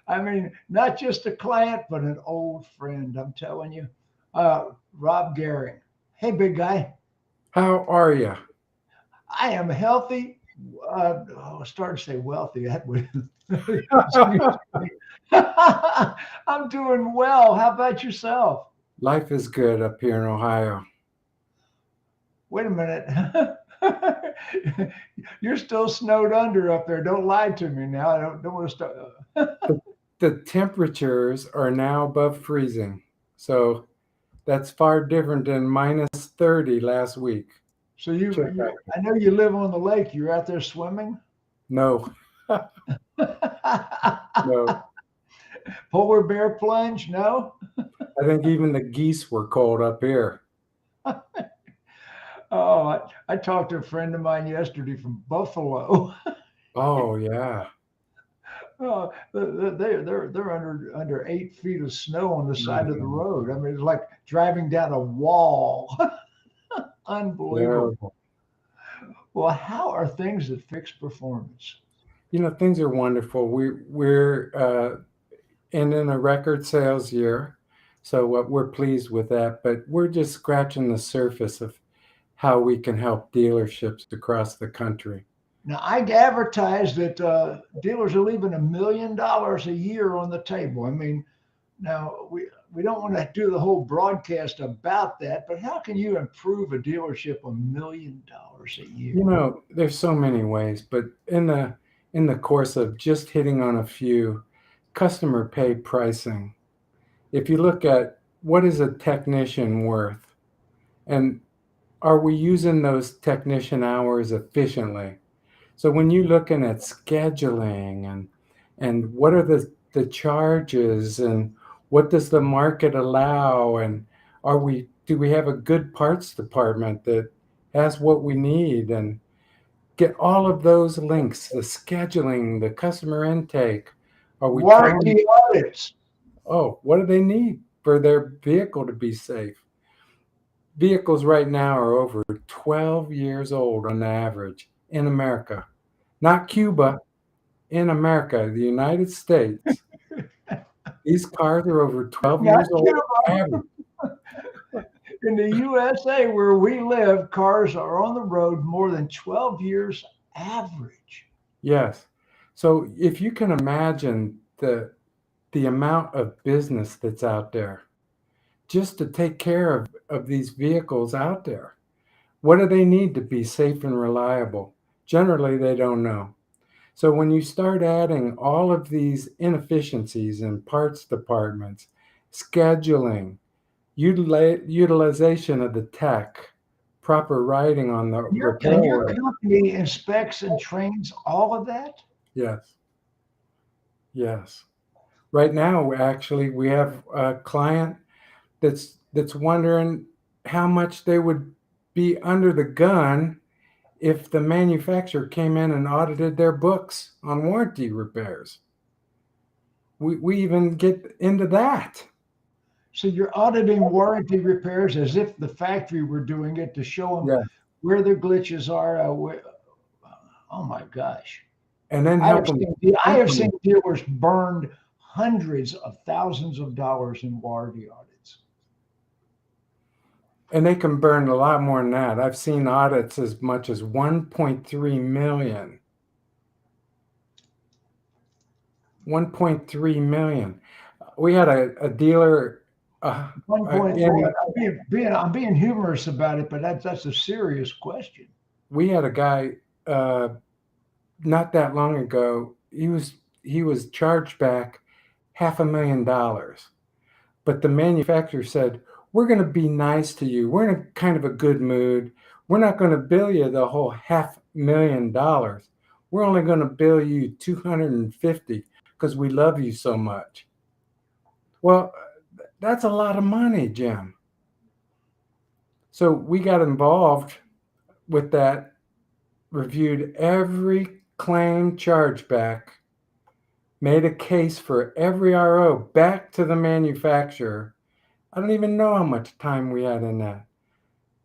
I mean, not just a client, but an old friend. I'm telling you, Rob Gehring. Hey, big guy. How are you? I am healthy. I was starting to say wealthy. That would. I'm doing well. How about yourself? Life is good up here in Ohio. Wait a minute. You're still snowed under up there. Don't lie to me now. I don't want to start. The, the temperatures are now above freezing. So that's far different than minus 30 last week. So Check you, out. I know you live on the lake. You're out there swimming. No, no. Polar bear plunge? No. I think even the geese were cold up here. Oh, I talked to a friend of mine yesterday from Buffalo. Oh, yeah. Oh, they're under 8 feet of snow on the side of the Mhm. road. I mean, it's like driving down a wall. Unbelievable. Terrible. Well, how are things at Fixed Performance? Things are wonderful. We're in a record sales year, so we're pleased with that. But we're just scratching the surface of how we can help dealerships across the country. Now, I advertise that dealers are leaving $1 million a year on the table. I mean, now we don't want to do the whole broadcast about that, but how can you improve a dealership $1 million a year? There's so many ways, but in the course of just hitting on a few, customer pay pricing. If you look at what is a technician worth, and are we using those technician hours efficiently? So when you're looking at scheduling and what are the charges and what does the market allow, and are we do we have a good parts department that has what we need, and get all of those links, the scheduling, the customer intake. Are we throwing, Warranty audits. oh, what do they need for their vehicle to be safe? Vehicles right now are over 12 years old on average in America. Not Cuba, in America, the United States. These cars are over 12 Not years old Cuba. on average. In the USA, where we live, cars are on the road more than 12 years average. Yes. So if you can imagine the amount of business that's out there just to take care of these vehicles out there. What do they need to be safe and reliable? Generally, they don't know. So when you start adding all of these inefficiencies in parts departments, scheduling, utilization of the tech, proper writing on the repair And your order. company inspects and trains all of that? Yes, yes. Right now, actually, we have a client that's wondering how much they would be under the gun if the manufacturer came in and audited their books on warranty repairs. We even get into that. So you're auditing warranty repairs as if the factory were doing it to show them Yeah. where the glitches are. Oh my gosh. And then I have help them seen I have seen implement. dealers burned hundreds of thousands of dollars in warranty audits. And they can burn a lot more than that. I've seen audits as much as 1.3 million. 1.3 million. We had a dealer One point, in, I'm being humorous about it, but that's a serious question. we had a guy uh, not that long ago. He was charged back $500,000, but the manufacturer said, "We're going to be nice to you. We're in a kind of a good mood. We're not going to bill you the whole $500,000. We're only going to bill you 250 because we love you so much." Well, that's a lot of money, Jim. So we got involved with that, reviewed every claim chargeback, made a case for every RO back to the manufacturer. I don't even know how much time we had in that,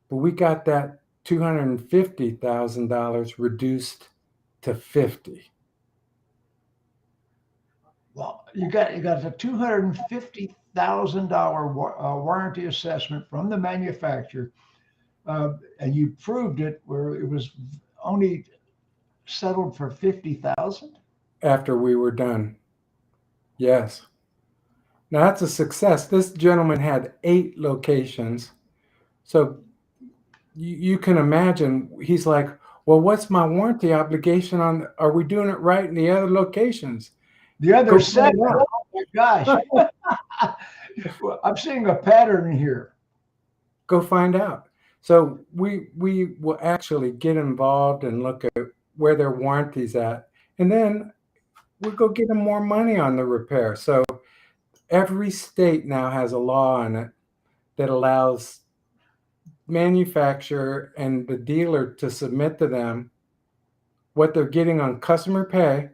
but we got that $250,000 reduced to 50. Well, you got the $250,000 warranty assessment from the manufacturer, and you proved it where it was only settled for 50,000. after we were done. Yes. Now that's a success. This gentleman had 8 locations. So you can imagine he's like, well, what's my warranty obligation on? Are we doing it right in the other locations? The other Go find seven, out. oh my gosh, well, I'm seeing a pattern here. Go find out. So we will actually get involved and look at where their warranty's at, and then we'll go get them more money on the repair. So every state now has a law in it that allows manufacturer and the dealer to submit to them what they're getting on customer pay,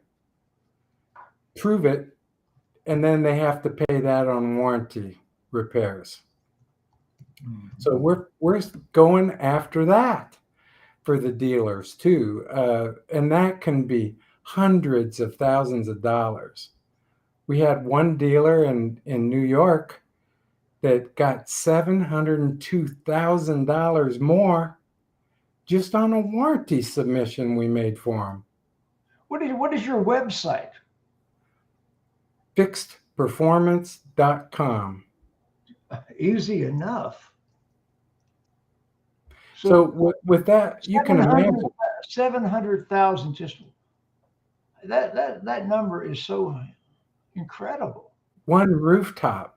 prove it, and then they have to pay that on warranty repairs. So we're going after that for the dealers too, and that can be hundreds of thousands of dollars. We had one dealer in New York that got $702,000 more just on a warranty submission we made for him. What is your website? Fixedperformance.com. Easy enough. So with that, you can imagine 700,000. Just that number is so incredible. one rooftop.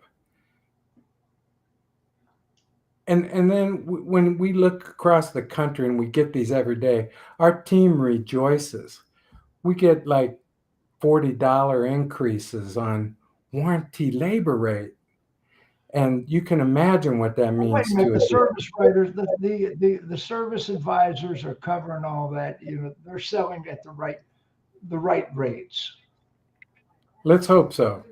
And then when we look across the country and we get these every day, our team rejoices. We get like $40 increases on warranty labor rate. And you can imagine what that Wait means a minute, to the a dealer. service writers, the service advisors are covering all that. They're selling at the right rates. Let's hope so.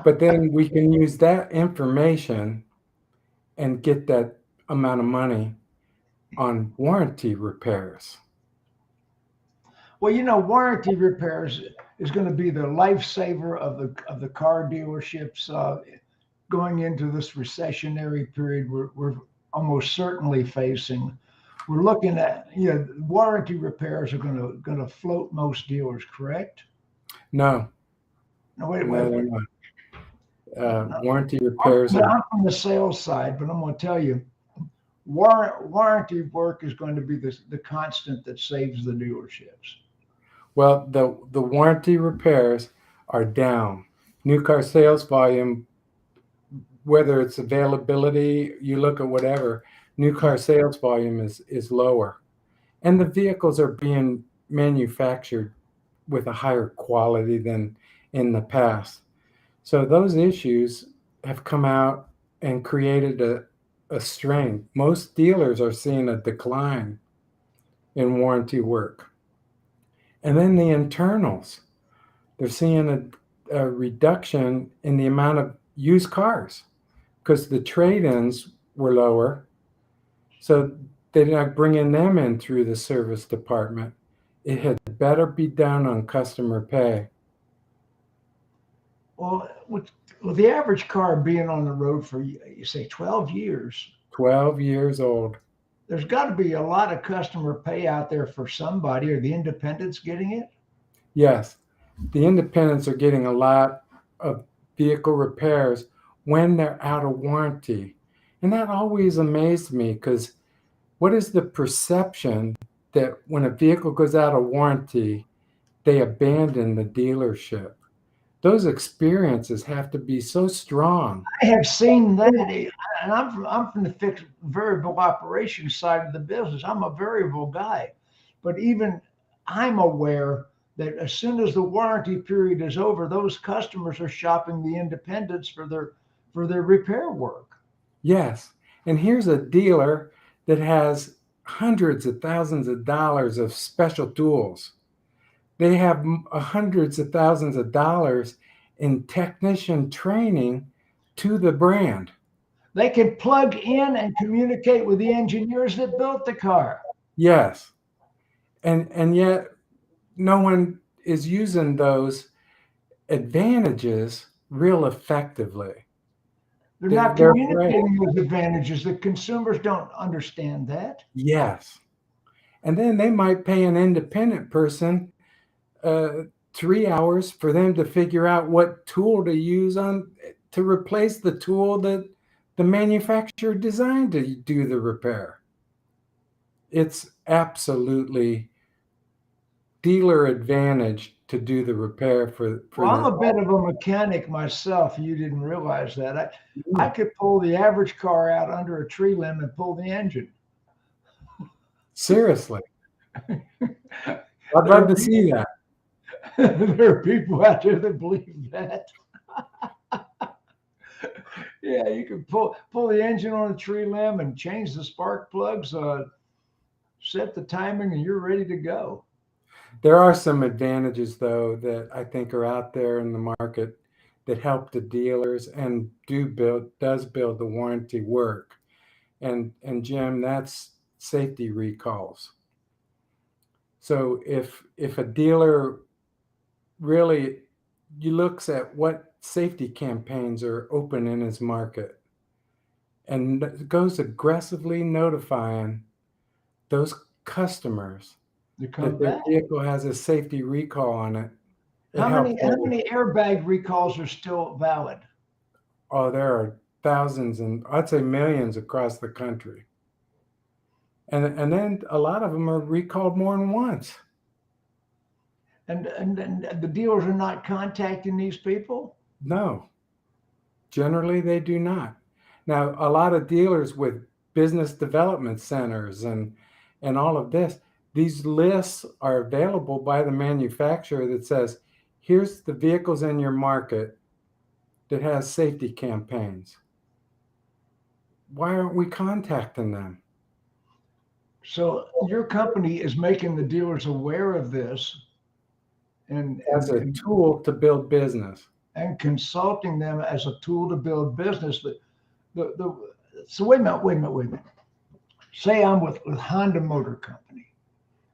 But then we can use that information and get that amount of money on warranty repairs. Well, warranty repairs is going to be the lifesaver of the car dealerships going into this recessionary period we're almost certainly facing. We're looking at warranty repairs are going to float most dealers, correct? No, No, wait, no, wait, they're wait. not. Warranty repairs are I'm from the sales side, but I'm going to tell you, warranty work is going to be the constant that saves the dealerships. well, the warranty repairs are down. New car sales volume, whether it's availability, you look at whatever, new car sales volume is lower. And the vehicles are being manufactured with a higher quality than in the past. So those issues have come out and created a strain. Most dealers are seeing a decline in warranty work. And then the internals, they're seeing a reduction in the amount of used cars because the trade-ins were lower. So they're not bringing them in through the service department. It had better be done on customer pay. Well, with the average car being on the road for, you say, 12 years, 12 years old. there's got to be a lot of customer pay out there for somebody. Are the independents getting it? Yes, the independents are getting a lot of vehicle repairs when they're out of warranty. And that always amazed me because what is the perception that when a vehicle goes out of warranty, they abandon the dealership? Those experiences have to be so strong. I have seen that, and I'm from the fixed variable operations side of the business. I'm a variable guy, but even I'm aware that as soon as the warranty period is over, those customers are shopping the independents for their repair work. Yes. And here's a dealer that has hundreds of thousands of dollars of special tools. They have hundreds of thousands of dollars in technician training to the brand. They can plug in and communicate with the engineers that built the car. Yes. And yet no one is using those advantages real effectively. They're not They're great. communicating those advantages. The consumers don't understand that. Yes. And then they might pay an independent person 3 hours for them to figure out what tool to use to replace the tool that the manufacturer designed to do the repair. It's absolutely dealer advantage to do the repair for Well, I'm the. a bit of a mechanic myself. You didn't realize that. I could pull the average car out under a tree limb and pull the engine. Seriously, I'd There love are to people, see that. there are people out there that believe that. Yeah, you can pull the engine on a tree limb and change the spark plugs, set the timing, and you're ready to go. There are some advantages, though, that I think are out there in the market that help the dealers and does build the warranty work. And Jim, that's safety recalls. So if a dealer really looks at what safety campaigns are open in his market and goes aggressively notifying those customers To that come their back. vehicle has a safety recall on it, it How helps. many airbag recalls are still valid? Oh, there are thousands and I'd say millions across the country. And then a lot of them are recalled more than once. And the dealers are not contacting these people? No, generally they do not. Now, a lot of dealers with business development centers and all of this, these lists are available by the manufacturer that says, here's the vehicles in your market that has safety campaigns. Why aren't we contacting them? So your company is making the dealers aware of this and As and a and, tool to build business. and consulting them as a tool to build business. But so wait a minute. Say I'm with Honda Motor Company.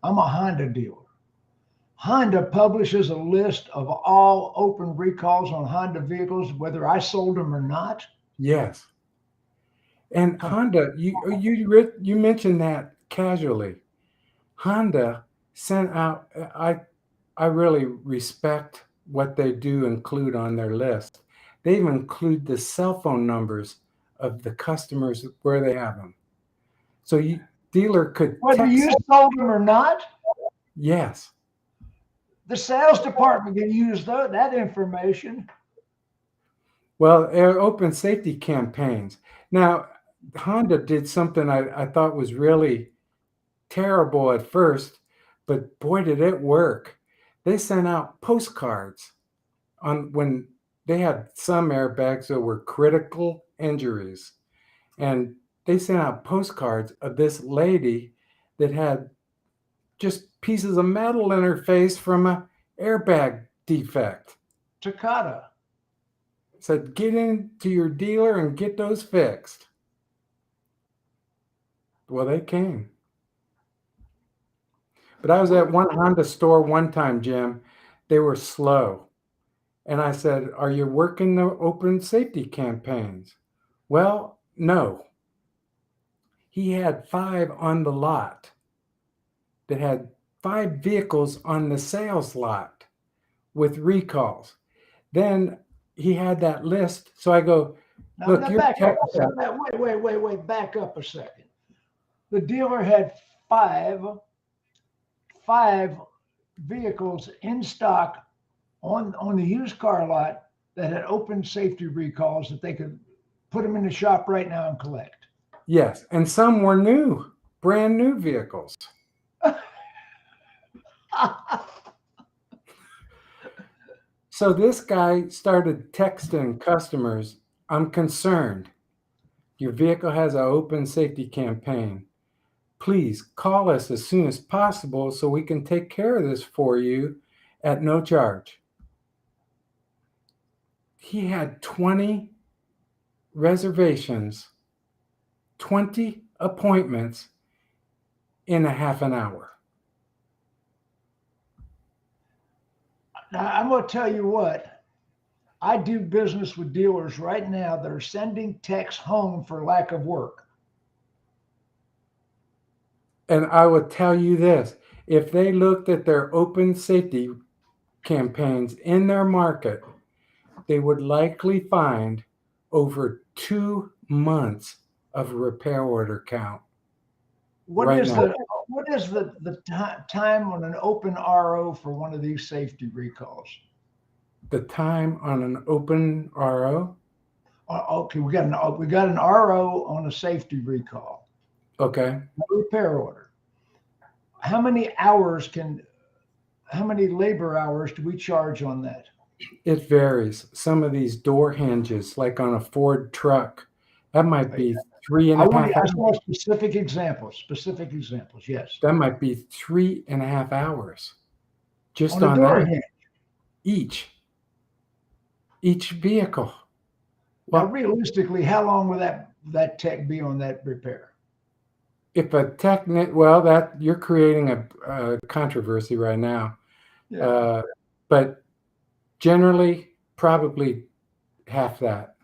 I'm a Honda dealer. Honda publishes a list of all open recalls on Honda vehicles, whether I sold them or not. Yes. And Honda, you mentioned that casually. Honda sent out. I really respect what they do include on their list. They even include the cell phone numbers of the customers where they have them. So dealer could Whether text. you sold them or not, Yes. the sales department can use that information. Well, open safety campaigns. Now, Honda did something I thought was really terrible at first, but boy, did it work. They sent out postcards on when they had some airbags that were critical injuries. And they sent out postcards of this lady that had just pieces of metal in her face from a airbag defect. Takata. Said, get into your dealer and get those fixed. Well, they came. But I was at one Honda store one time, Jim. They were slow. And I said, are you working the open safety campaigns? Well, no. He had 5 on the lot that had 5 vehicles on the sales lot with recalls. Then he had that list. So I go, Now, look, now you're back tech. up a second. Wait. Back up a second. The dealer had five vehicles in stock on the used car lot that had open safety recalls that they could put them in the shop right now and collect. Yes. And some were new, brand new vehicles. So this guy started texting customers, I'm concerned. Your vehicle has an open safety campaign. Please call us as soon as possible so we can take care of this for you at no charge. He had 20 reservations, 20 appointments in a half an hour. Now, I'm going to tell you what, I do business with dealers right now that are sending techs home for lack of work. And I would tell you this, if they looked at their open safety campaigns in their market, they would likely find over 2 months of repair order count What right is now. the time on an open RO for one of these safety recalls? The time on an open RO, Okay, we got an RO on a safety recall, okay, no repair order. How many hours how many labor hours do we charge on that? it varies. Some of these door hinges, like on a Ford truck, that might be three and I a want half I just hours. want specific examples. Specific examples. Yes. That might be 3.5 hours just On a on door that hinge. each vehicle. Now, Well, realistically, how long will that tech be on that repair? if a technic, well, that you're creating a controversy right now, Yeah. uh, but generally, probably half that.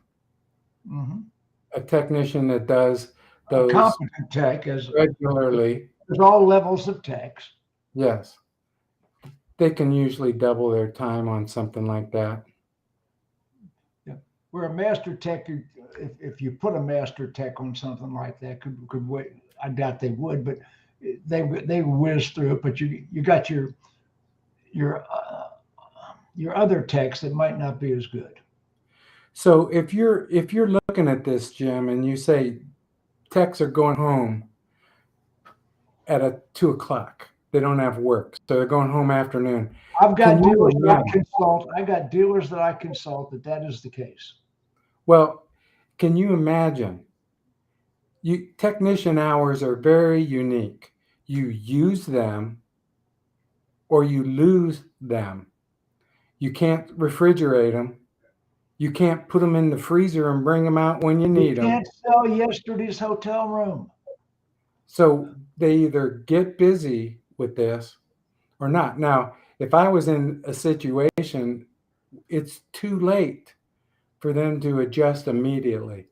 Hmm. A technician that does A those competent tech, as regularly, there's all levels of techs. yes, they can usually double their time on something like that. Yeah. Where a master tech, if you put a master tech on something like that, could wait. I doubt they would, but they whiz through it. But you got your uh, your other techs that might not be as good. So if you're looking at this, Jim, and you say techs are going home at 2 o'clock, they don't have work, so they're going home afternoon. I've Can got you dealers that I imagine? consult. I got dealers that I consult that is the case. Well, can you imagine? Technician hours are very unique. You use them or you lose them. You can't refrigerate them. You can't put them in the freezer and bring them out when you You need them. can't sell yesterday's hotel room. So they either get busy with this or not. Now, if I was in a situation, it's too late for them to adjust immediately,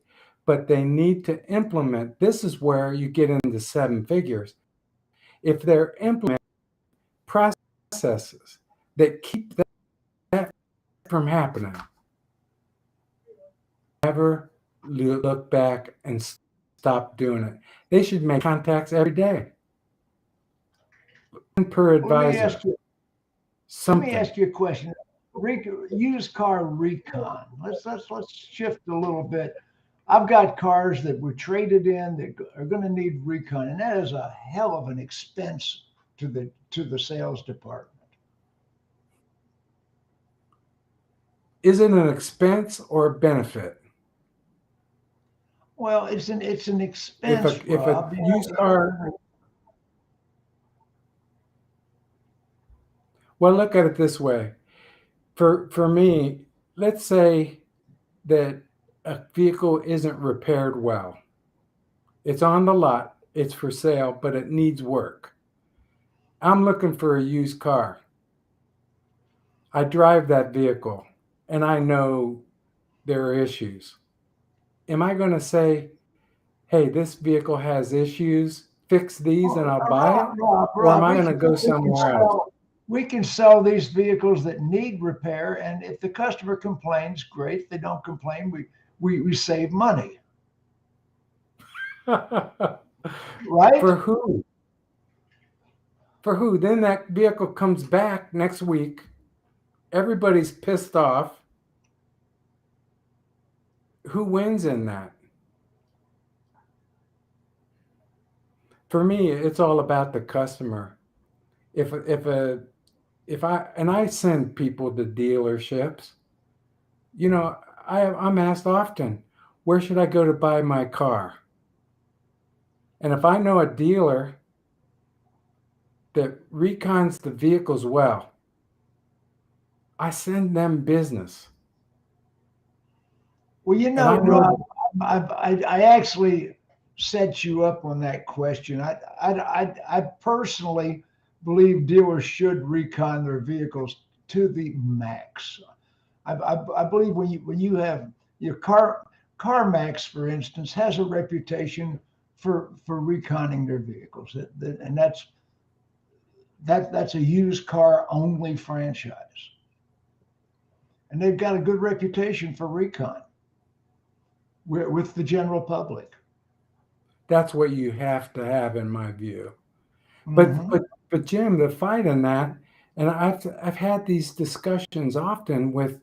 but they need to implement. This is where you get into seven figures. If they're implementing processes that keep that from happening, never look back and stop doing it. They should make contacts every day, one per Let me advisor, ask you. Let me something. ask you a question. Used car recon. Let's shift a little bit. I've got cars that were traded in that are going to need recon, and that is a hell of an expense to the sales department. Is it an expense or a benefit? Well, it's an If a expense, if a Rob. used car, well, look at it this way. For me, let's say that a vehicle isn't repaired well. It's on the lot, it's for sale, but it needs work. I'm looking for a used car. I drive that vehicle and I know there are issues. Am I going to say, hey, this vehicle has issues, fix these and I'll buy Rob, it? Rob, Or am Rob, I we going to can, go we can somewhere else? sell we can sell these vehicles that need repair, and if the customer complains, great. If they don't complain, we save money, right? For who? For who? Then that vehicle comes back next week. Everybody's pissed off. Who wins in that? For me, it's all about the customer. If I send people to dealerships, you know, I'm asked often, where should I go to buy my car? And if I know a dealer that recons the vehicles well, I send them business. Well, And I Rob, know, I actually set you up on that question. I personally believe dealers should recon their vehicles to the max. I believe when you have your CarMax, for instance, has a reputation for reconning their vehicles, and that's a used car only franchise, and they've got a good reputation for recon with the general public. That's what you have to have, in my view. But Hmm. but but Jim, the fight in that, and I've had these discussions often with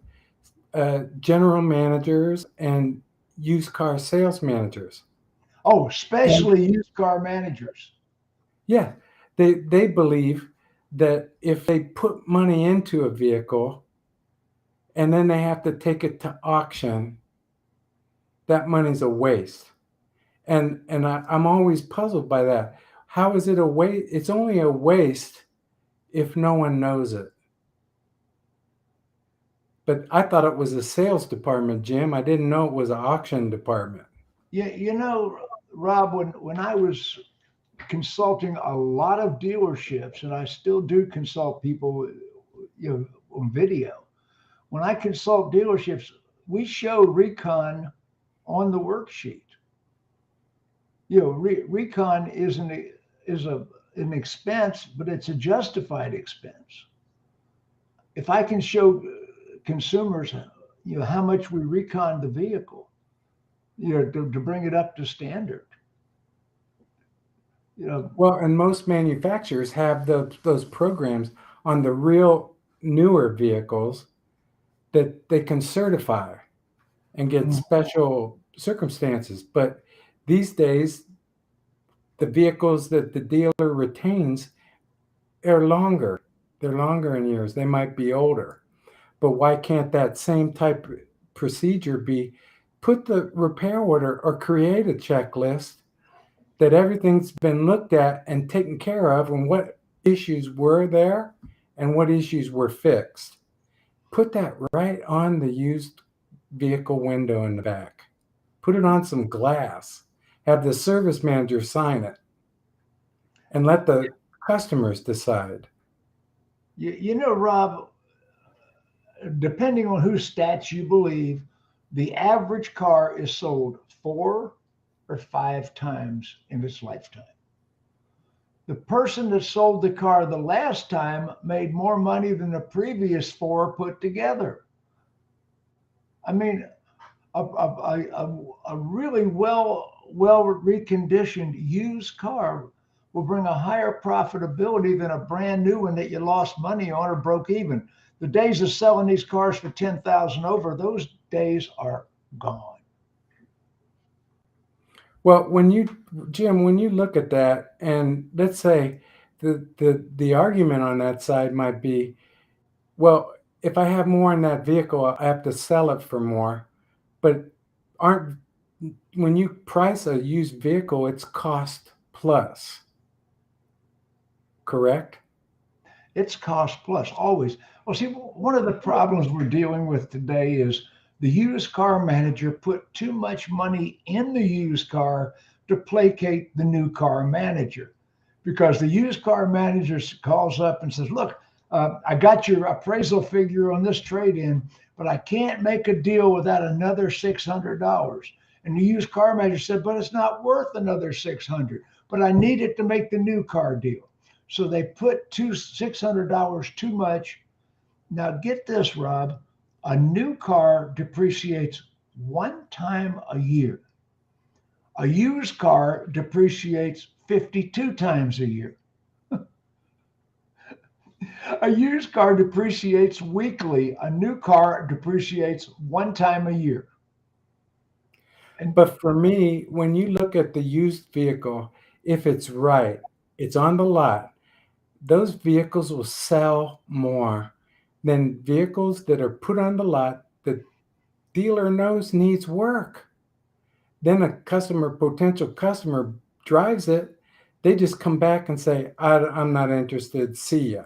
general managers and used car sales managers. Oh, And especially used car managers. yeah, they believe that if they put money into a vehicle and then they have to take it to auction, that money's a waste. And I'm always puzzled by that. How is it a waste? It's only a waste if no one knows it. But I thought it was a sales department, Jim. I didn't know it was an auction department. Yeah, Rob, when I was consulting a lot of dealerships, and I still do consult people, on video. When I consult dealerships, we show recon on the worksheet. Recon is an expense, but it's a justified expense. If I can show consumers, how much we recon the vehicle, to bring it up to standard, you know. Well, and most manufacturers have those programs on the real newer vehicles that they can certify and get Mm. special circumstances. But these days, the vehicles that the dealer retains are longer. They're longer in years. They might be older. But why can't that same type of procedure be put the repair order or create a checklist that everything's been looked at and taken care of and what issues were there and what issues were fixed? Put that right on the used vehicle window in the back. Put it on some glass. Have the service manager sign it and let the customers decide. Rob, depending on whose stats you believe, the average car is sold 4 or 5 times in its lifetime. The person that sold the car the last time made more money than the previous 4 put together. I mean, a really well reconditioned used car will bring a higher profitability than a brand new one that you lost money on or broke even. The days of selling these cars for 10,000 over, those days are gone. Well, Jim, when you look at that, and let's say the argument on that side might be, well, if I have more in that vehicle, I have to sell it for more. But aren't when you price a used vehicle, it's cost plus, correct? It's cost plus always. Well, see, one of the problems we're dealing with today is the used car manager put too much money in the used car to placate the new car manager, because the used car manager calls up and says, "Look, I got your appraisal figure on this trade in, but I can't make a deal without another $600." And the used car manager said, "But it's not worth another 600, but I need it to make the new car deal." So they put $600 too much. Now get this, Rob. A new car depreciates 1 time a year. A used car depreciates 52 times a year. A used car depreciates weekly. A new car depreciates 1 time a year. And But for me, when you look at the used vehicle, if it's right, it's on the lot, those vehicles will sell more than vehicles that are put on the lot the dealer knows needs work. Then a potential customer drives it, they just come back and say, I'm not interested, see ya.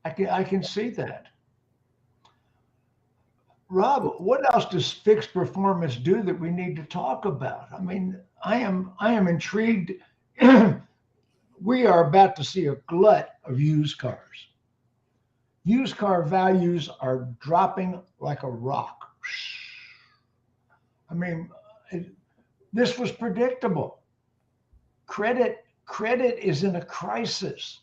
I can see that. Rob, what else does fixed performance do that we need to talk about? I mean, I am intrigued we are about to see a glut of used cars. Used car values are dropping like a rock. I mean, this was predictable. Credit is in a crisis.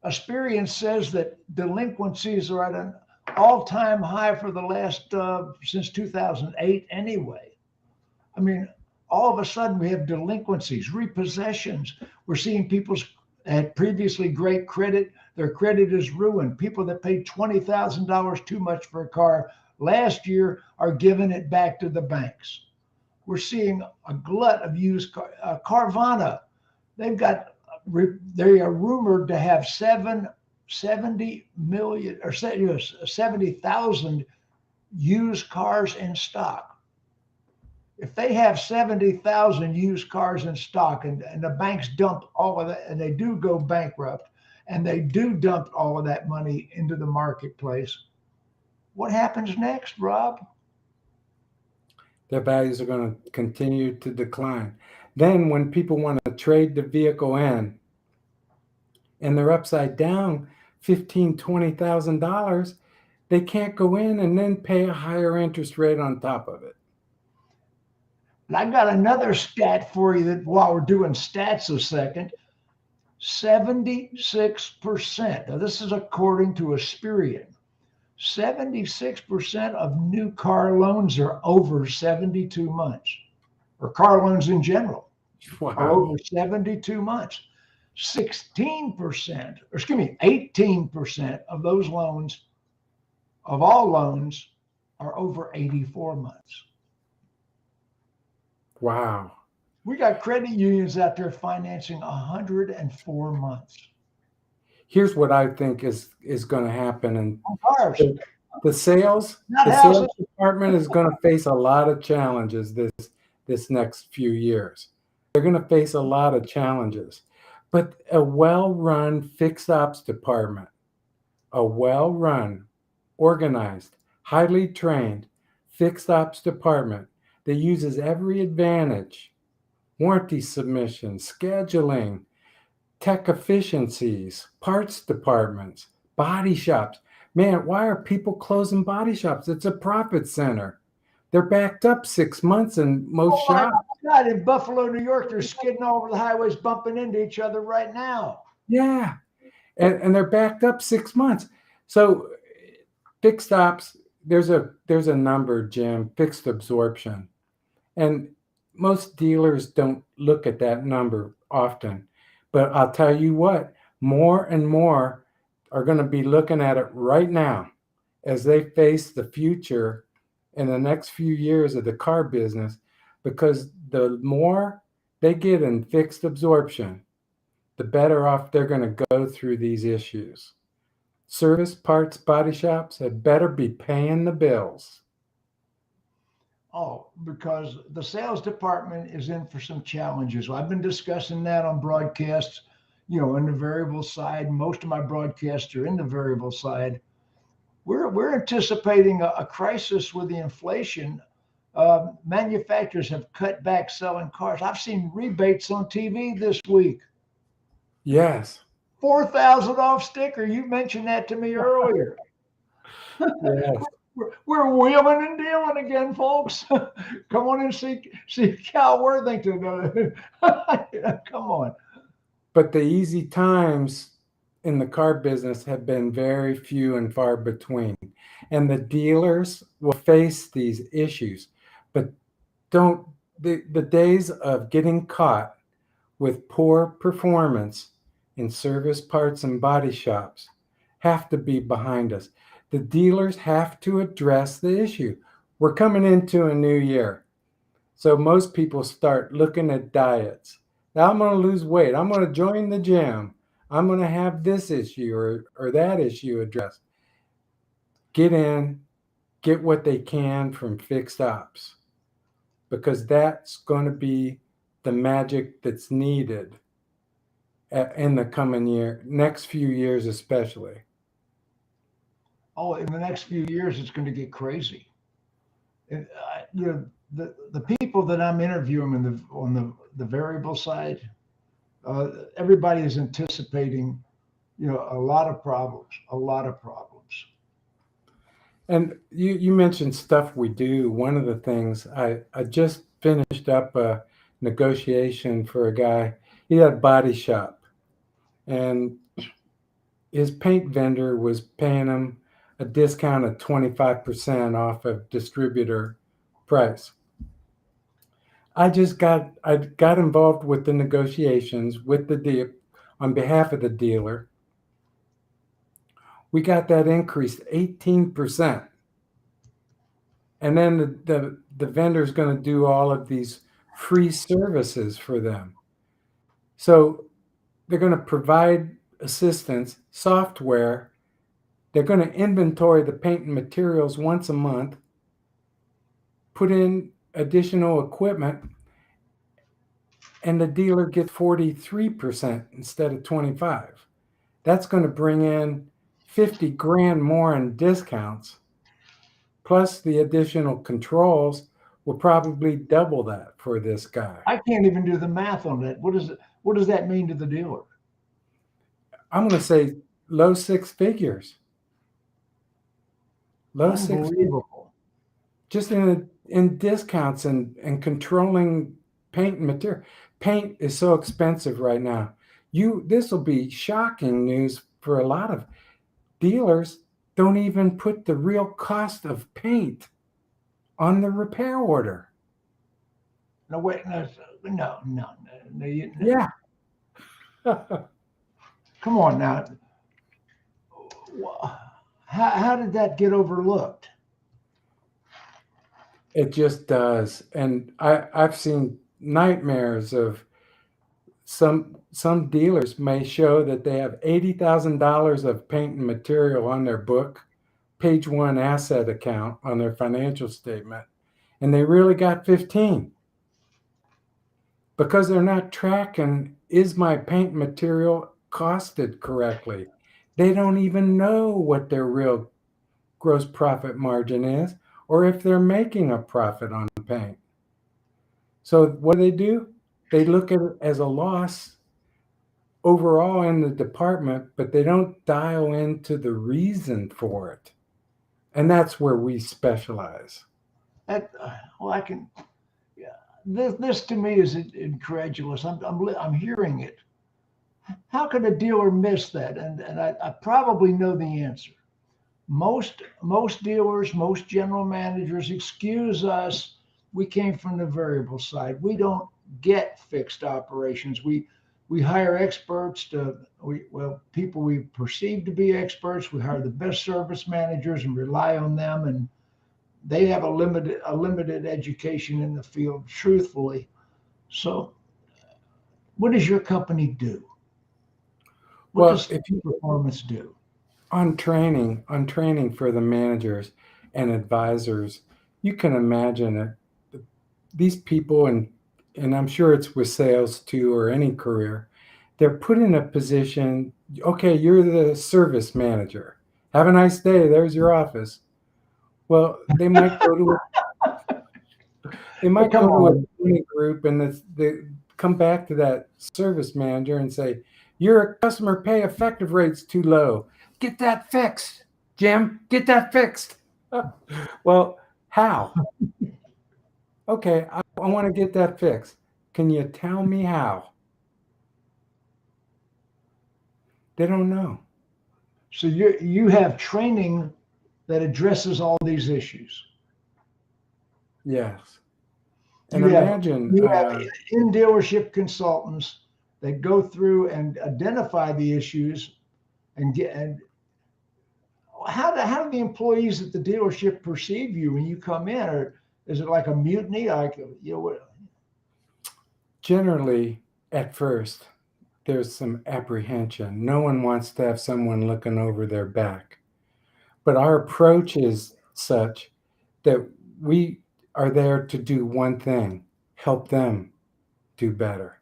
Experience says that delinquencies are at an all-time high for the last since 2008 anyway. I mean, all of a sudden we have delinquencies, repossessions. We're seeing people had previously great credit. Their credit is ruined. People that paid $20,000 too much for a car last year are giving it back to the banks. We're seeing a glut of used car. Carvana, they are rumored to have 70 million or 70,000 used cars in stock. If they have 70,000 used cars in stock and the banks dump all of that, and they do go bankrupt, and they do dump all of that money into the marketplace, what happens next, Rob? Their values are going to continue to decline. Then when people want to trade the vehicle in and they're upside down $15,000, $20,000, they can't go in and then pay a higher interest rate on top of it. And I got another stat for you that while we're doing stats a second, 76%. Now this is according to Experian. 76% of new car loans are over 72 months, or car loans in general are over 72 months. 18% of those loans, of all loans, are over 84 months. Wow. We got credit unions out there financing 104 months. Here's what I think is going to happen, and cars. The sales department is going to face a lot of challenges this next few years. They're going to face a lot of challenges, but a well-run fixed ops department, a well-run, organized, highly trained fixed ops department that uses every advantage, warranty submissions, scheduling, tech efficiencies, parts departments, body shops. Man, why are people closing body shops? It's a profit center. They're backed up 6 months in most shops. God, in Buffalo, New York, they're skidding over the highways, bumping into each other right now. Yeah, and they're backed up 6 months. So fixed ops, there's a number, Jim, fixed absorption. And most dealers don't look at that number often. But I'll tell you what, more and more are going to be looking at it right now as they face the future in the next few years of the car business, because the more they get in fixed absorption, the better off they're going to go through these issues. Service, parts, body shops had better be paying the bills. Oh, because the sales department is in for some challenges. I've been discussing that on broadcasts, in the variable side. Most of my broadcasts are in the variable side. We're anticipating a crisis with the inflation. Manufacturers have cut back selling cars. I've seen rebates on TV this week. Yes. 4,000 off sticker. You mentioned that to me earlier. Yes. We're wheeling and dealing again, folks. Come on and see Cal Worthington. Come on. But the easy times in the car business have been very few and far between. And the dealers will face these issues. But the days of getting caught with poor performance in service, parts, and body shops have to be behind us. The dealers have to address the issue. We're coming into a new year. So most people start looking at diets. Now I'm going to lose weight. I'm going to join the gym. I'm going to have this issue or that issue addressed. Get in, get what they can from fixed ops, because that's going to be the magic that's needed in the coming year, next few years especially. Oh, in the next few years, it's going to get crazy. And, the people that I'm interviewing on the variable side, Everybody is anticipating, a lot of problems, a lot of problems. And you mentioned stuff we do. One of the things I just finished up a negotiation for a guy. He had a body shop, and his paint vendor was paying him a discount of 25% off of distributor price. I got involved with the negotiations with the deal on behalf of the dealer. We got that increased 18%. And then the vendor's going to do all of these free services for them. So they're going to provide assistance, software. They're going to inventory the paint and materials once a month, put in additional equipment, and the dealer gets 43% instead of 25. That's going to bring in 50 grand more in discounts, plus the additional controls will probably double that for this guy. I can't even do the math on that. What does that mean to the dealer? I'm going to say low six figures. Low six figures. Unbelievable. Just in discounts and controlling paint and material. Paint is so expensive right now. This will be shocking news for a lot of dealers. Don't even put the real cost of paint on the repair order. No, wait, no. Yeah. Come on now. How did that get overlooked? It just does. And I've seen nightmares of some dealers may show that they have $80,000 of paint and material on their book, page one asset account on their financial statement, and they really got 15 because they're not tracking, is my paint material costed correctly? They don't even know what their real gross profit margin is or if they're making a profit on paint. So what do? They look at it as a loss overall in the department, but they don't dial into the reason for it. And that's where we specialize. Well, I can. Yeah, this to me is incredulous. I'm hearing it. How could a dealer miss that? And I probably know the answer. Most dealers, most general managers excuse us. We came from the variable side. We don't get fixed operations. We hire experts people we perceive to be experts. We hire the best service managers and rely on them, and they have a limited education in the field, truthfully. So, what does your company do? What does Fixed Performance do? On training for the managers and advisors, you can imagine it. These people, and I'm sure it's with sales too, or any career, they're put in a position. Okay, you're the service manager. Have a nice day. There's your office. Well, they might go to a training group, and they come back to that service manager and say, your customer pay effective rate's too low. Get that fixed, Jim. Get that fixed. Well, how? Okay, I want to get that fixed. Can you tell me how? They don't know. So you have training that addresses all these issues. Yes. And you have in dealership consultants that go through and identify the issues and how do the employees at the dealership perceive you when you come in, or is it like a mutiny? Generally, at first, there's some apprehension. No one wants to have someone looking over their back. But our approach is such that we are there to do one thing, help them do better.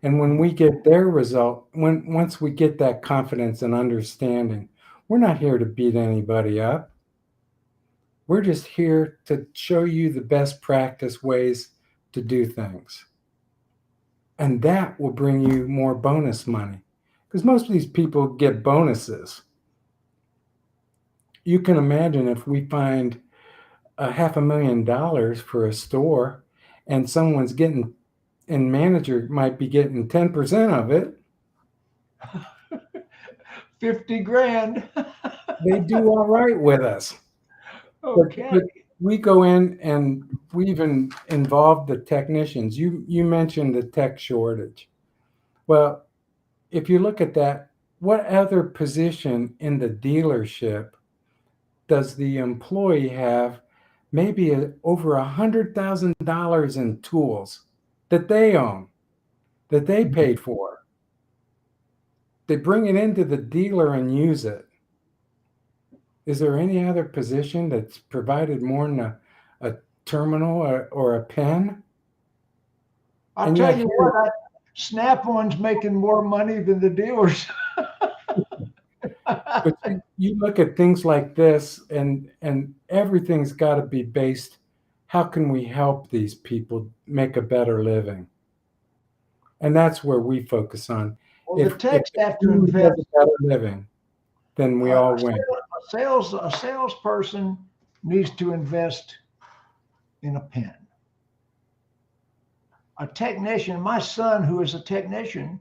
And when we get their result, once we get that confidence and understanding, we're not here to beat anybody up. We're just here to show you the best practice ways to do things. And that will bring you more bonus money, because most of these people get bonuses. You can imagine if we find $500,000 for a store and someone's getting, and manager might be getting 10% of it, 50 grand. they do all right with us. Okay. But we go in and we even involved the technicians. You mentioned the tech shortage. Well, if you look at that, what other position in the dealership does the employee have maybe over $100,000 in tools that they own, that they paid for? They bring it into the dealer and use it. Is there any other position that's provided more than a terminal or a pen? I'll And tell yet you here, what, Snap-on's making more money than the dealers. but you look at things like this, and everything's got to be based. How can we help these people make a better living? And that's where we focus on. Well, the If techs the have to community has invest. a better living, then we all win. A salesperson needs to invest in a pen. A technician, my son, who is a technician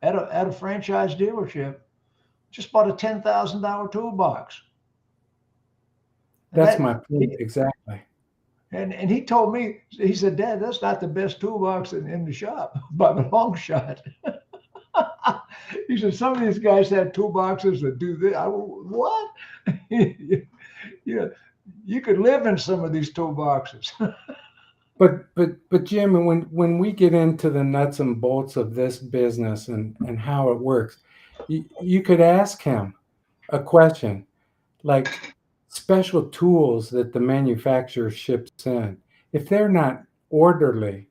at a franchise dealership, just bought a $10,000 toolbox. And That's that my point exactly. and he told me, he said, Dad, that's not the best toolbox in the shop by the long shot. He said, some of these guys have toolboxes that do this. What? you know, you could live in some of these toolboxes. But Jim, when we get into the nuts and bolts of this business and how it works, you could ask him a question like special tools that the manufacturer ships in. If they're not orderly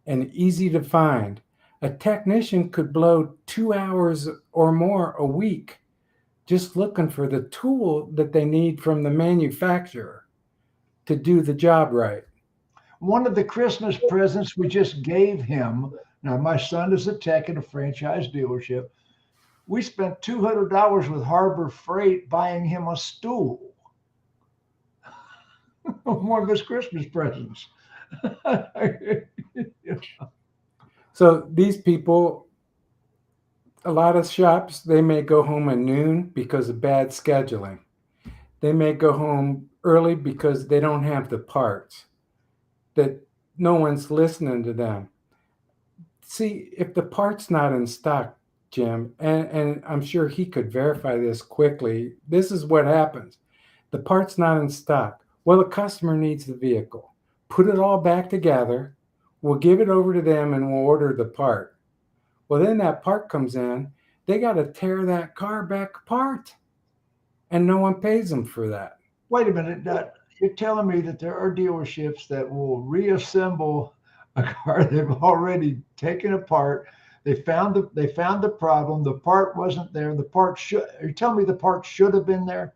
and easy to find, a technician could blow 2 hours or more a week just looking for the tool that they need from the manufacturer to do the job right. One of the Christmas presents we just gave him. Now, my son is a tech in a franchise dealership. We spent $200 with Harbor Freight buying him a stool. One of his Christmas presents. So these people, a lot of shops, they may go home at noon because of bad scheduling. They may go home early because they don't have the parts, that no one's listening to them. See, if the part's not in stock, Jim, and I'm sure he could verify this quickly, this is what happens. The part's not in stock. Well, the customer needs the vehicle. Put it all back together. We'll give it over to them and we'll order the part. Well, then that part comes in. They got to tear that car back apart, and no one pays them for that. Wait a minute. You're telling me that there are dealerships that will reassemble a car they've already taken apart. They found the problem. The part wasn't there. The part should. Are you telling me the part should have been there?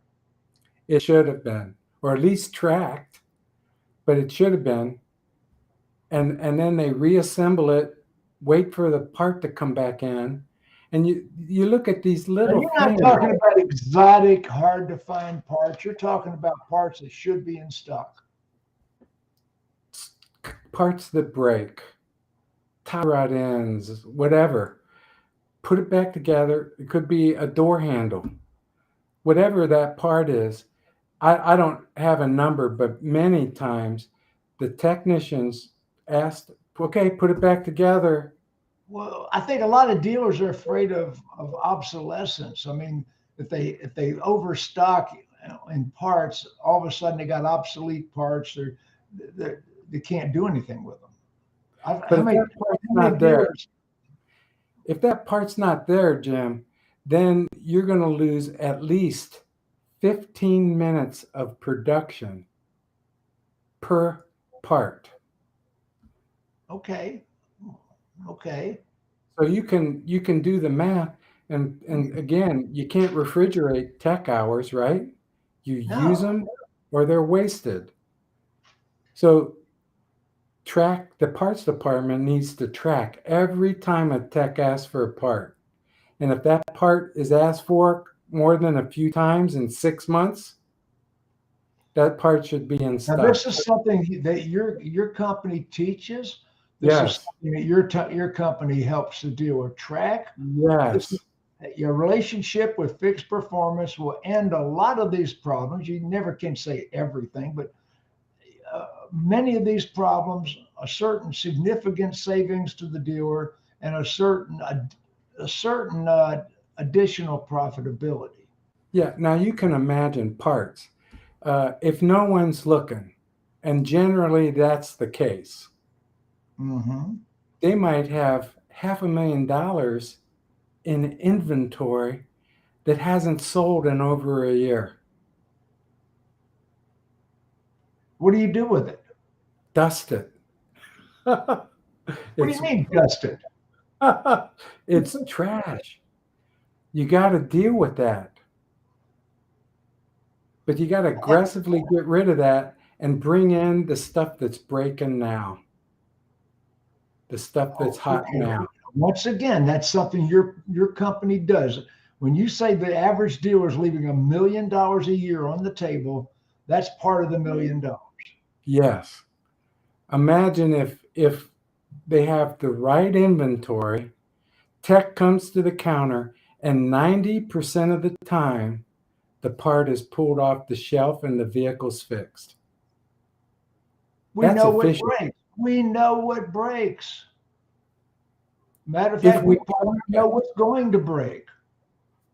It should have been, or at least tracked, but it should have been. And then they reassemble it, wait for the part to come back in, and you look at these Now, little you're not things. talking about exotic, hard to find parts. You're talking about parts that should be in stock. Parts that break, tie rod ends, whatever. Put it back together. It could be a door handle, whatever that part is. I don't have a number, but many times the technicians asked, okay, put it back together. Well, I think a lot of dealers are afraid of obsolescence. I mean, if they overstock in parts, all of a sudden they got obsolete parts. They can't do anything with them. But How if many, that part's how many not there, dealers? if that part's not there, Jim, then you're going to lose at least 15 minutes of production per part. Okay, okay. So you can do the math, and again, you can't refrigerate tech hours, right? You use No, them or they're wasted. So the parts department needs to track every time a tech asks for a part. And if that part is asked for more than a few times in 6 months, that part should be in Now, stock. this is something that your company teaches. This is Yes. something that your company helps to do or track. This Yes. is, your relationship with Fixed Performance will end a lot of these problems. You never can say everything, but many of these problems, a certain significant savings to the dealer, and a certain additional profitability. Yeah. Now you can imagine parts. If no one's looking, and generally that's the case, Mm-hmm. they might have $500,000 in inventory that hasn't sold in over a year. What do you do with it? Dust it. What do it's you mean, Dustin? it's trash. You got to deal with that. But you got to aggressively get rid of that and bring in the stuff that's breaking now, the stuff that's hot Okay. now. Once again, that's something your company does. When you say the average dealer is leaving $1 million a year on the table, that's part of the $1 million. Yes. Imagine if they have the right inventory, tech comes to the counter, and 90% of the time the part is pulled off the shelf and the vehicle's fixed. We That's know what efficient. breaks. We know what breaks. Matter of If fact, we we probably know what's going to break.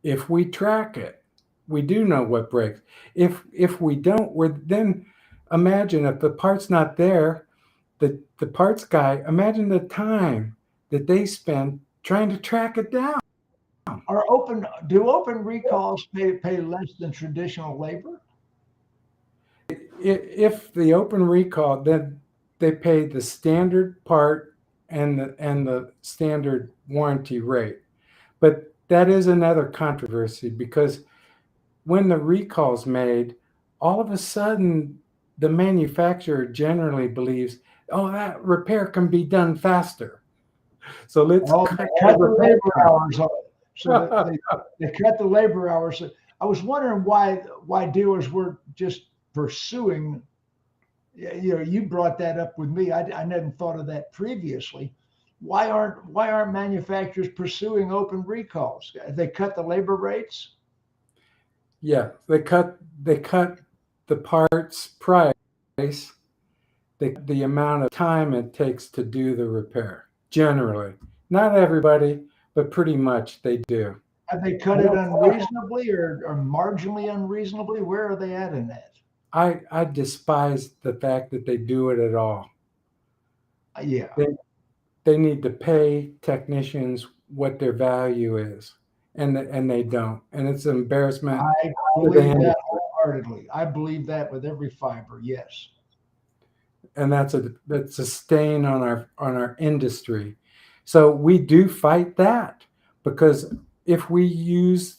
if we track it, we do know what breaks. If we don't, we're then imagine if the part's not there, the parts guy, imagine the time that they spend trying to track it down. Do open recalls pay less than traditional labor? If the open recall, then they pay the standard part and the standard warranty rate. But that is another controversy because when the recall's made, all of a sudden the manufacturer generally believes, oh, that repair can be done faster. So let's Oh, cut they the cut the repair labor hours off. So that time. they cut the labor hours. I was wondering why dealers were just pursuing. You brought that up with me. I never thought of that previously. Why aren't manufacturers pursuing open recalls? They cut the labor rates. Yeah, they cut the parts price, the amount of time it takes to do the repair. Generally, not everybody, but pretty much they do. Have they cut it unreasonably or marginally unreasonably? Where are they at in that? I despise the fact that they do it at all. Yeah, They they need to pay technicians what their value is, and they don't, and it's an embarrassment I to the believe industry. that wholeheartedly. I believe that with every fiber. Yes. And that's a stain on our industry. So we do fight that because if we use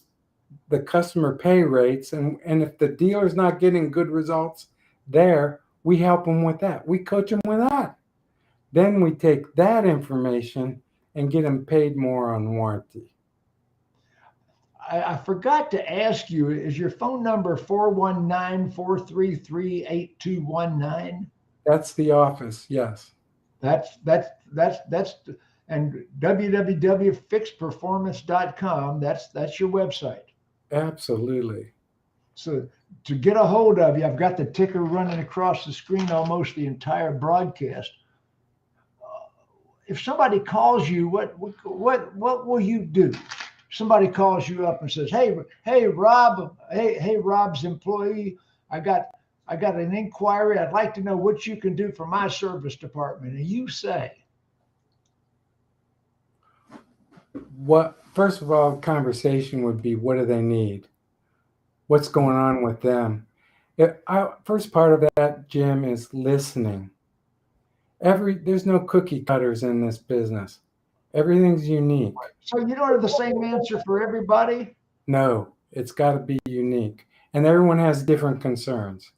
the customer pay rates and if the dealer's not getting good results there, we help them with that. We coach them with that. Then we take that information and get them paid more on warranty. I forgot to ask you, is your phone number 419-433-8219? That's the office, yes. That's and www.fixedperformance.com. That's your website. Absolutely. So to get a hold of you, I've got the ticker running across the screen almost the entire broadcast. If somebody calls you, what will you do? Somebody calls you up and says, "Hey, Rob, hey, Rob's employee, I got an inquiry. I'd like to know what you can do for my service department." And you say, What first of all, conversation would be what do they need? What's going on with them? First part of that, Jim, is listening. There's no cookie cutters in this business. Everything's unique. "So you don't have the same answer for everybody?" No, it's got to be unique, and everyone has different concerns.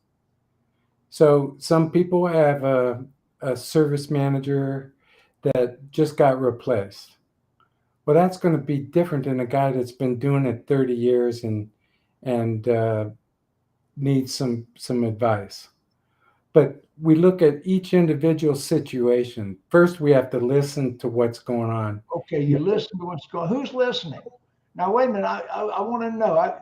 So some people have a a service manager that just got replaced. Well, that's going to be different than a guy that's been doing it 30 years and needs some advice. But we look at each individual situation. First, we have to listen to what's going on. Okay, you listen to what's going. Who's listening? Now, wait a minute. I want to know.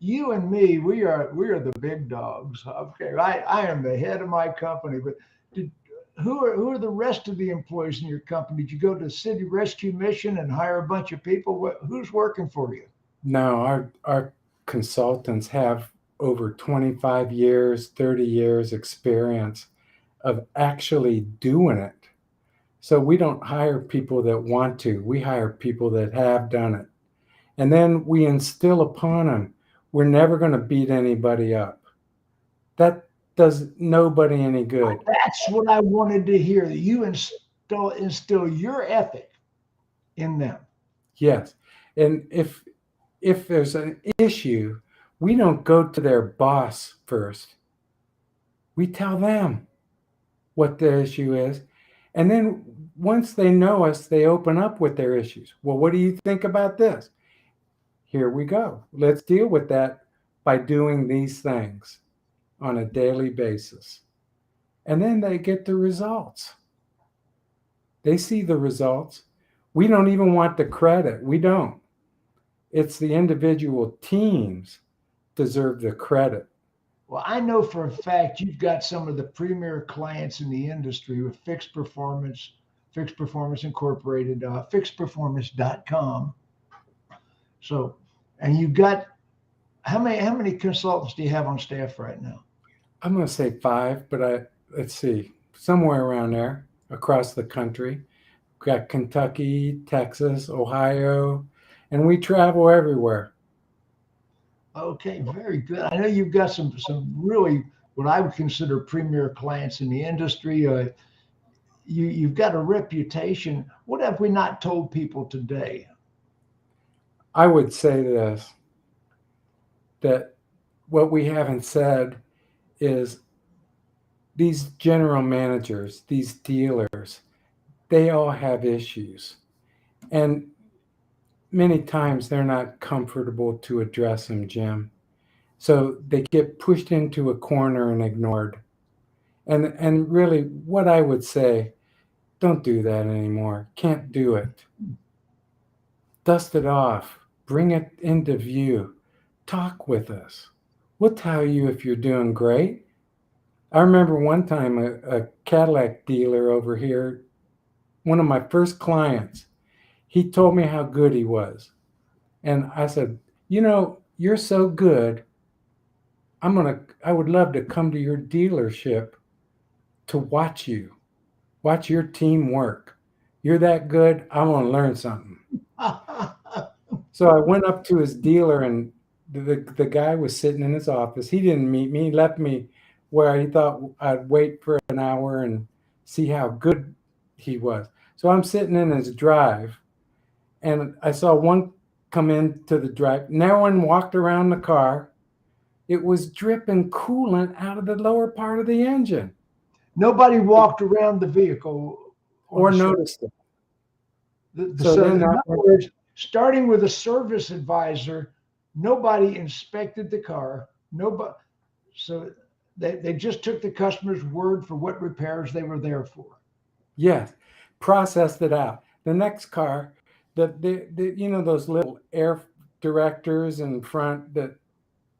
You and me, we are the big dogs. Okay, I am the head of my company. But did, who are the rest of the employees in your company? Did you go to the city rescue mission and hire a bunch of people? Who's working for you? No, our consultants have over 25 years, 30 years experience of actually doing it. So we don't hire people that want to. We hire people that have done it. And then we instill upon them, we're never going to beat anybody up. That does nobody any good. That's what I wanted to hear. That you instill your ethic in them. Yes. And if there's an issue, we don't go to their boss first. We tell them what the issue is. And then once they know us, they open up with their issues. Well, what do you think about this? Here we go. Let's deal with that by doing these things on a daily basis. And then they get the results. They see the results. We don't even want the credit. We don't. It's the individual teams deserve the credit. Well, I know for a fact you've got some of the premier clients in the industry with Fixed Performance Incorporated, fixedperformance.com. So, and you've got how many consultants do you have on staff right now? I'm going to say 5, but let's see, somewhere around there across the country. We've got Kentucky, Texas, Ohio, and we travel everywhere. Okay, very good. I know you've got some really what I would consider premier clients in the industry. You've got a reputation. What have we not told people today? I would say this, that what we haven't said is these general managers, these dealers, they all have issues. And many times they're not comfortable to address them, Jim. So they get pushed into a corner and ignored. And really, what I would say, don't do that anymore. Can't do it. Dust it off. Bring it into view. Talk with us. We'll tell you if you're doing great. I remember one time a Cadillac dealer over here, one of my first clients, he told me how good he was. And I said, you're so good. I would love to come to your dealership to watch your team work. You're that good. I want to learn something. So I went up to his dealer, and the guy was sitting in his office. He didn't meet me. He left me where he thought I'd wait for an hour and see how good he was. So I'm sitting in his drive, and I saw one come into the drive. No one walked around the car. It was dripping coolant out of the lower part of the engine. Nobody walked around the vehicle or noticed it. In other words, starting with a service advisor, nobody inspected the car. Nobody. So they just took the customer's word for what repairs they were there for. Yes, processed it out. The next car, those little air directors in front that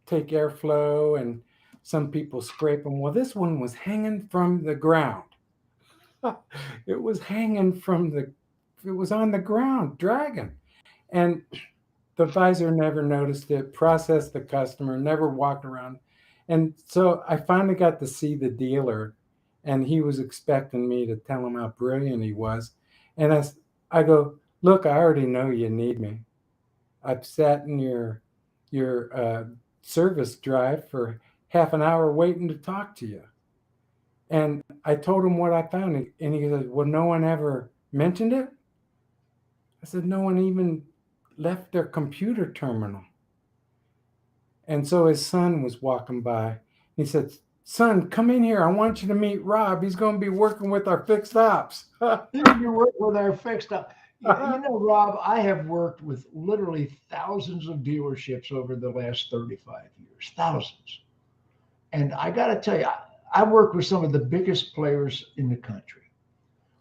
take airflow, and some people scrape them. Well, this one was hanging from the ground. It was on the ground, dragging. And the visor never noticed it, processed the customer, never walked around. And so I finally got to see the dealer, and he was expecting me to tell him how brilliant he was. And I go, look, I already know you need me. I've sat in your service drive for half an hour waiting to talk to you. And I told him what I found. And he said, well, no one ever mentioned it? I said, no one even left their computer terminal. And so his son was walking by. He said, son, come in here. I want you to meet Rob. He's going to be working with our fixed ops. You can be working with our fixed up. You know, Rob, I have worked with literally thousands of dealerships over the last 35 years, thousands. And I got to tell you, I worked with some of the biggest players in the country.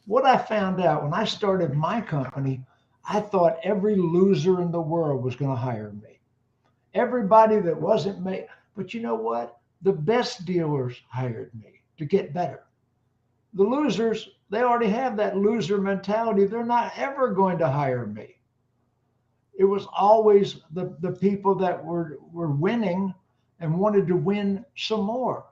What I found out when I started my company, I thought every loser in the world was going to hire me. Everybody that wasn't me. But you know what? The best dealers hired me to get better. The losers, they already have that loser mentality. They're not ever going to hire me. It was always the people that were winning and wanted to win some more.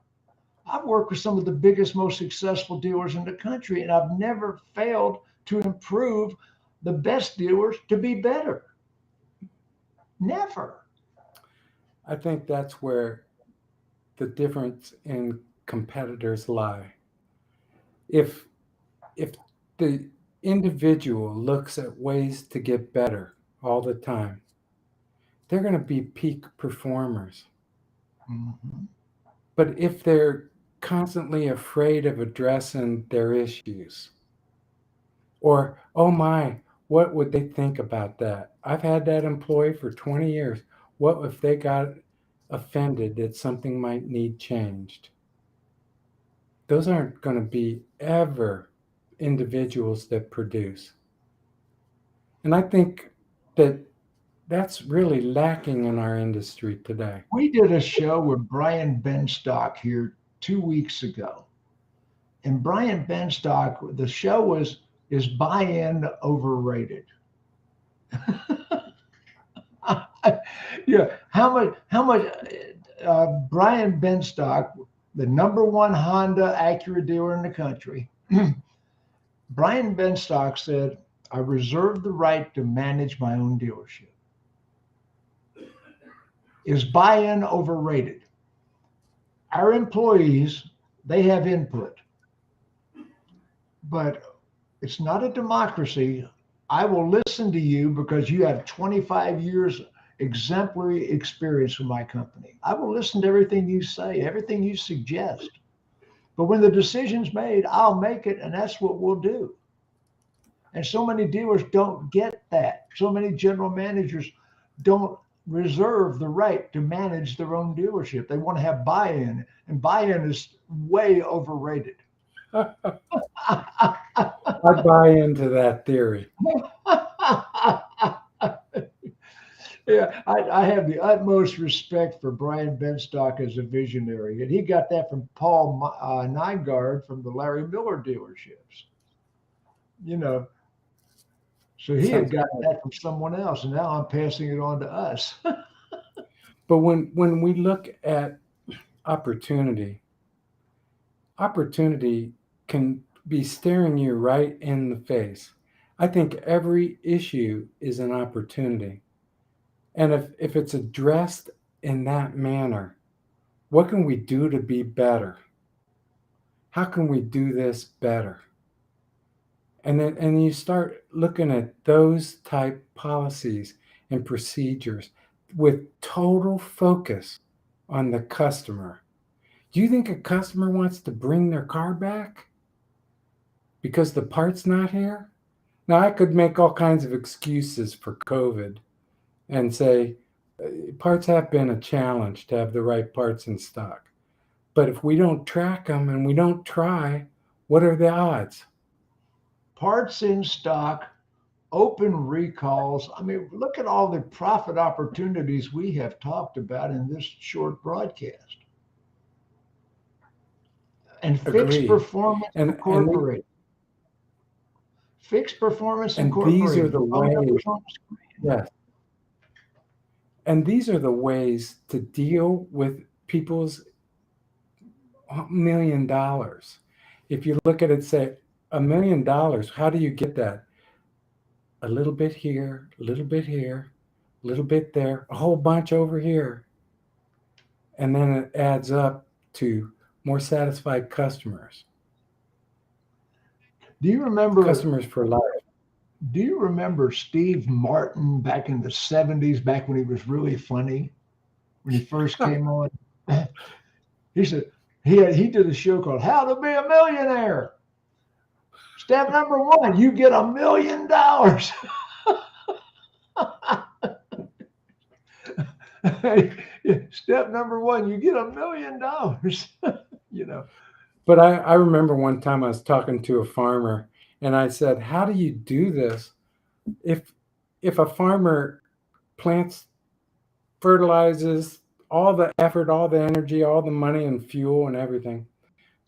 I've worked with some of the biggest, most successful dealers in the country, and I've never failed to improve the best dealers to be better. Never. I think that's where the difference in competitors lie. If the individual looks at ways to get better all the time, they're going to be peak performers. Mm-hmm. But if they're constantly afraid of addressing their issues, or, oh my, what would they think about that? I've had that employee for 20 years. What if they got offended that something might need changed? Those aren't going to be ever individuals that produce. And I think that that's really lacking in our industry today. We did a show with Brian Benstock here 2 weeks ago. And Brian Benstock, the show was, is buy-in overrated? Yeah, how much Brian Benstock, the number one Honda Acura dealer in the country, Brian Benstock said, I reserve the right to manage my own dealership. Is buy-in overrated? Our employees, they have input, but it's not a democracy. I will listen to you because you have 25 years exemplary experience with my company. I will listen to everything you say, everything you suggest. But when the decision's made, I'll make it, and that's what we'll do. And so many dealers don't get that. So many general managers don't reserve the right to manage their own dealership. They want to have buy-in, and buy-in is way overrated. I buy into that theory. Yeah, I have the utmost respect for Brian Benstock as a visionary, and he got that from Paul Nygaard from the Larry Miller dealerships. You know, so he had Sounds got good. that from someone else, and now I'm passing it on to us. But when we look at opportunity, opportunity can be staring you right in the face. I think every issue is an opportunity. And if it's addressed in that manner, what can we do to be better? How can we do this better? And you start looking at those type policies and procedures with total focus on the customer. Do you think a customer wants to bring their car back because the part's not here? Now, I could make all kinds of excuses for COVID and say parts have been a challenge to have the right parts in stock. But if we don't track them and we don't try, what are the odds? Parts in stock, open recalls. I mean, look at all the profit opportunities we have talked about in this short broadcast. And Fixed Agreed. Performance And Incorporated. Fixed Performance these are Incorporated. the The phone ways, number's on the screen. yes. And these are the ways to deal with people's $1 million. If you look at it, say $1 million, how do you get that? A little bit here, a little bit here, a little bit there, a whole bunch over here. And then it adds up to more satisfied customers. Do you remember Customers for life. do you remember Steve Martin back in the 70s, back when he was really funny, when he first came on? He said, he did a show called How to Be a Millionaire. Step number one, you get $1 million. Step number one, you get $1 million. you know. But I remember one time I was talking to a farmer and I said, how do you do this? If a farmer plants, fertilizes, all the effort, all the energy, all the money and fuel and everything,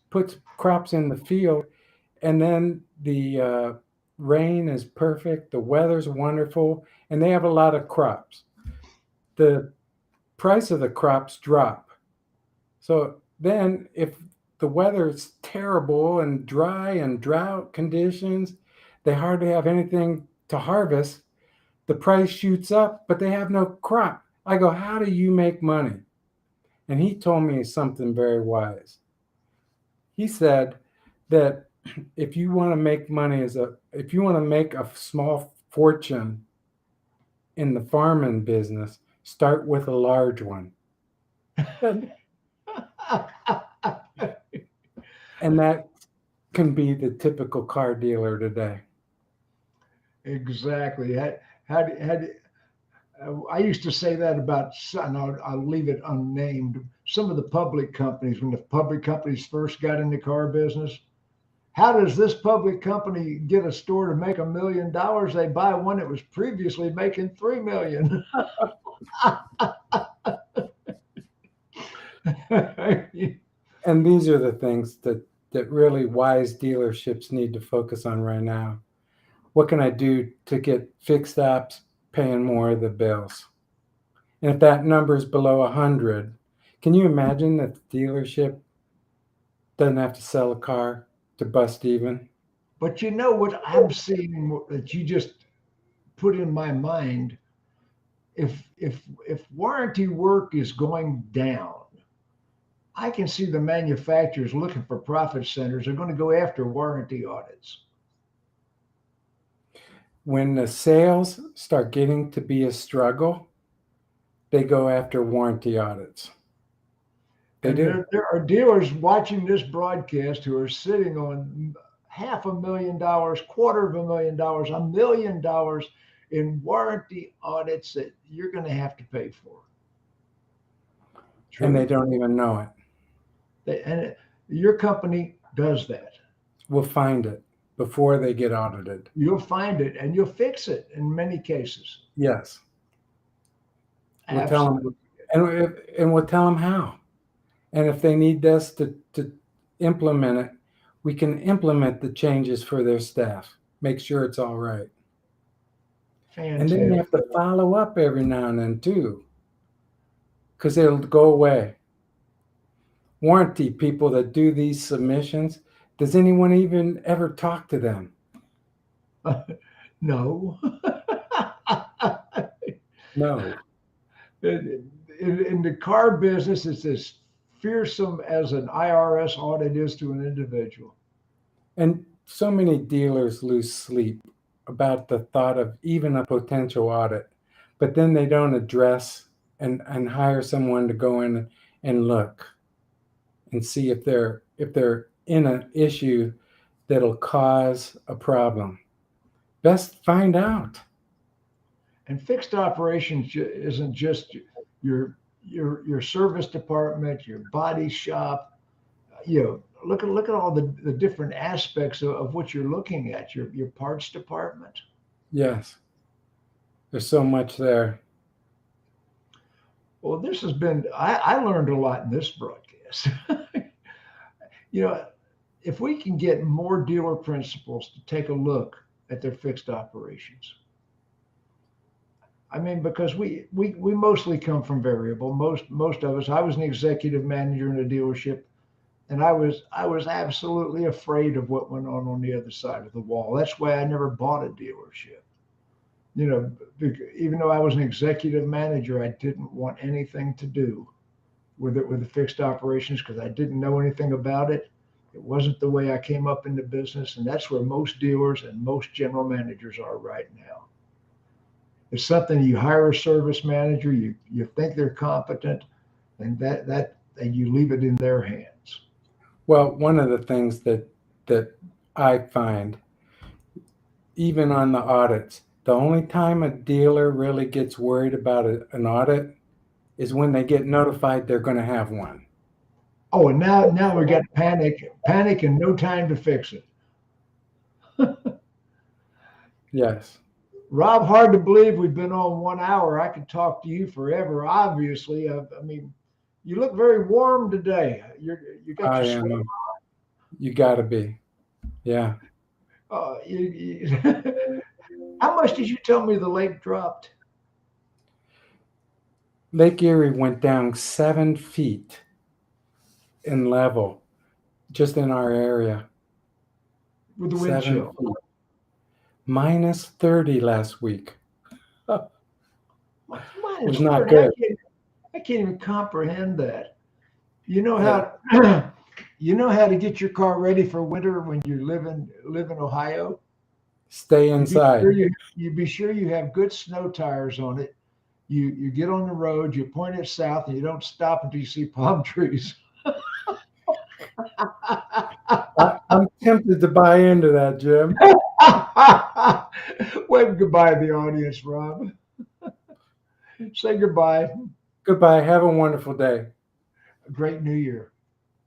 puts crops in the field, and then the rain is perfect, the weather's wonderful, and they have a lot of crops. The price of the crops drop. So then if the weather is terrible and dry and drought conditions, they hardly have anything to harvest, the price shoots up, but they have no crop. I go, how do you make money? And he told me something very wise. He said that if you want to make money if you want to make a small fortune in the farming business, start with a large one. And that can be the typical car dealer today. Exactly. I used to say that about, and I'll leave it unnamed, some of the public companies, when the public companies first got in the car business. How does this public company get a store to make $1 million? They buy one that was previously making $3 million. And these are the things that really wise dealerships need to focus on right now. What can I do to get fixed ops paying more of the bills? And if that number is below 100, can you imagine that the dealership doesn't have to sell a car to bust even? But you know what I'm seeing that you just put in my mind? If warranty work is going down, I can see the manufacturers looking for profit centers are going to go after warranty audits. When the sales start getting to be a struggle, they go after warranty audits. They do. There are dealers watching this broadcast who are sitting on $500,000, $250,000, $1 million in warranty audits that you're going to have to pay for. And they don't even know it. And your company does that. We'll find it before they get audited. You'll find it and you'll fix it in many cases. Yes. We'll tell them, and we'll tell them how. And if they need us to implement it, we can implement the changes for their staff. Make sure it's all right. Fantastic. And then you have to follow up every now and then too, because it'll go away. Warranty people that do these submissions, does anyone even ever talk to them? No. No. In the car business, it's as fearsome as an IRS audit is to an individual. And so many dealers lose sleep about the thought of even a potential audit, but then they don't address and hire someone to go in and look and see if they're in an issue that'll cause a problem. Best find out. And fixed operations isn't just your service department, your body shop. Look at all the different aspects of what you're looking at. Your parts department. Yes, there's so much there. Well, this has been. I learned a lot in this broadcast. If we can get more dealer principals to take a look at their fixed operations. I mean, because we mostly come from variable. Most of us. I was an executive manager in a dealership, and I was absolutely afraid of what went on the other side of the wall. That's why I never bought a dealership. Even though I was an executive manager, I didn't want anything to do with the fixed operations because I didn't know anything about it. It wasn't the way I came up in the business, and that's where most dealers and most general managers are right now. It's something you hire a service manager, you think they're competent, and that you leave it in their hands. Well, one of the things that I find, even on the audits, the only time a dealer really gets worried about an audit is when they get notified they're going to have one. Oh, and now we got panic, and no time to fix it. Yes, Rob, hard to believe we've been on 1 hour. I could talk to you forever. Obviously, I mean, you look very warm today. You got I your sweat. am. You got to be. Yeah. How much did you tell me the lake dropped? Lake Erie went down 7 feet in level just in our area. With the wind 7 chill. feet. Minus 30 last week. Minus Was not 30. good. I can't even comprehend that. You know Yeah. how you know how to get your car ready for winter when you live in Ohio? Stay You be inside. sure you be sure you have good snow tires on it. You get on the road, you point it south, and you don't stop until you see palm trees. I'm tempted to buy into that, Jim. Wave goodbye to the audience, Rob. Say goodbye. Goodbye. Have a wonderful day. A great new year.